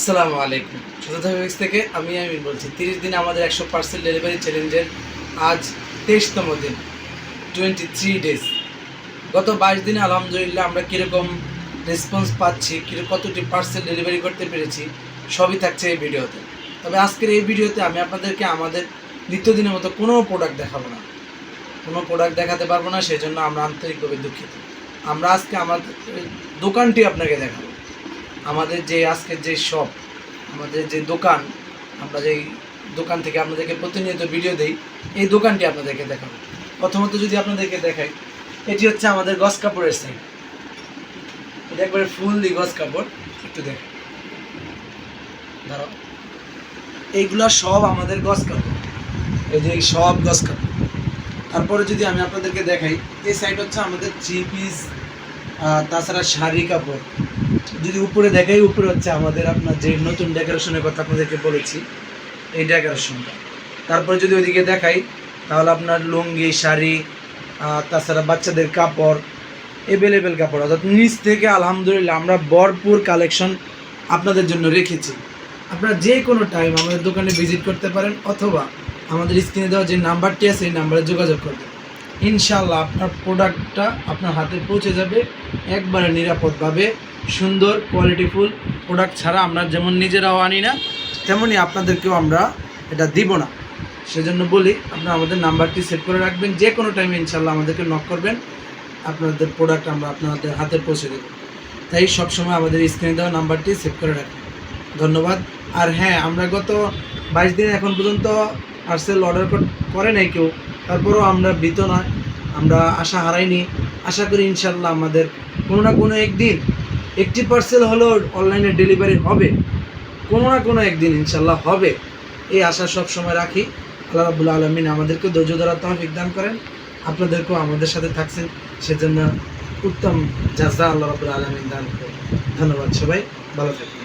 আসসালামু আলাইকুম। সুজাতা ফেব্রিক্স থেকে আমি আমিন বলছি। 30 দিনে আমাদের 100 পার্সেল ডেলিভারি চ্যালেঞ্জের আজ 23তম দিন, 23 ডেজ। গত 22 দিনে আলহামদুলিল্লাহ আমরা কীরকম রেসপন্স পাচ্ছি, কতটি পার্সেল ডেলিভারি করতে পেরেছি, সবই থাকছে এই ভিডিওতে। তবে আজকের এই ভিডিওতে আমি আপনাদেরকে আমাদের নিত্যদিনের মতো কোনো প্রোডাক্ট দেখাবো না, কোনো প্রোডাক্ট দেখাতে পারবো না। সেজন্য আমরা আন্তরিকভাবে দুঃখিত। আমরা আজকে আমাদের দোকানটি আপনাকে দেখাবো। আমাদের যে আজকের যে শপ, আমাদের যে দোকান, আমরা যেই দোকান থেকে আপনাদেরকে প্রতিনিয়ত ভিডিও দেই, এই দোকানটি আপনাদেরকে দেখাবো। প্রথমত যদি আপনাদেরকে দেখাই, এটি হচ্ছে আমাদের গস কাপড়ের সাইড। এটা একবারে ফুললি গস কাপড়। একটু দেখেন, ধরো, এইগুলো সব আমাদের গস কাপড়। এই যে সব গস কাপড়। তারপরে যদি আমি আপনাদেরকে দেখাই, এই সাইড হচ্ছে আমাদের 3 পিস, তাছাড়া শাড়ি কাপড়। যদি উপরে দেখাই, উপরে হচ্ছে আমাদের আপনার যে নতুন ডেকোরেশনের কথা আপনাদেরকে বলেছি, এই ডেকোরেশনটা। তারপরে যদি ওইদিকে দেখাই, তাহলে আপনার লুঙ্গি, শাড়ি, তাছাড়া বাচ্চাদের কাপড়, অ্যাভেলেবেল কাপড়। অর্থাৎ নিচ থেকে আলহামদুলিল্লাহ আমরা ভরপুর কালেকশন আপনাদের জন্য রেখেছি। আপনারা যে কোনো টাইম আমাদের দোকানে ভিজিট করতে পারেন, অথবা আমাদের স্ক্রিনে দেওয়া যে নাম্বারটি আছে এই নাম্বারে যোগাযোগ করবেন। ইনশাআল্লাহ আপনার প্রোডাক্টটা আপনার হাতে পৌঁছে যাবে একবারে নিরাপদভাবে। সুন্দর কোয়ালিটিফুল প্রোডাক্ট ছাড়া আমরা যেমন নিজেরাও আনি না, তেমনই আপনাদেরকেও আমরা এটা দিব না। সেজন্য বলি, আপনারা আমাদের নাম্বারটি সেভ করে রাখবেন। যে কোনো টাইমে ইনশাআল্লাহ আমাদেরকে নক করবেন, আপনাদের প্রোডাক্ট আমরা আপনাদের হাতে পৌঁছে দেব। তাই সবসময় আমাদের স্ক্রিনে দেওয়া নাম্বারটি সেভ করে রাখবেন। ধন্যবাদ। আর হ্যাঁ, আমরা গত 22 দিন এখন পর্যন্ত পার্সেল অর্ডার করে নাই কেউ, তারপরেও আমরা ভীত নয়, আমরা আশা হারাইনি। আশা করি ইনশাআল্লাহ আমাদের কোনো না কোনো একদিন একটি পার্সেল হলেও অনলাইনে ডেলিভারি হবে, কোনো না কোনো একদিন ইনশাআল্লাহ হবে, এই আশা সব সময় রাখি। আল্লাহ রাব্বুল আলামিন আমাদেরকে ধৈর্য ধরার তৌফিক দান করেন, আপনাদেরকেও আমাদের সাথে থাকছেন সেজন্য উত্তম জাযা আল্লাহ রাব্বুল আলামিন দান করেন। ধন্যবাদ, সবাই ভালো থাকবেন।